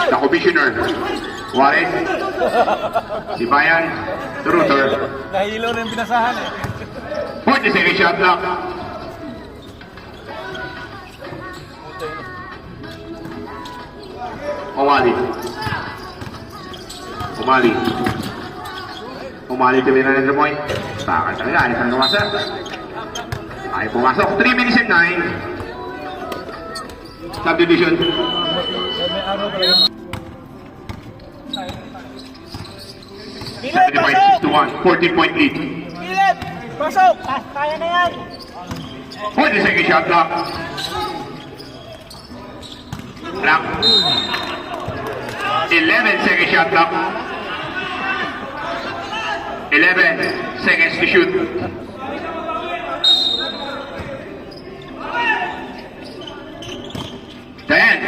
the commissioner, Warren, si Bayan, Trutor. Nahilo na yung pinasahan eh. 40 seconds shot clock. Umali. Umali tumira ng 3 point. Bakal talaga, ayos ang kumasa. Ay pumasok, 3 minutes and 9. Subdivision. May araw talaga. 75-61, 14-point lead. Philip! Pasok! Kaya na yan! 40 seconds shot clock. Clock. 11 seconds shot clock. 11 seconds to shoot. Then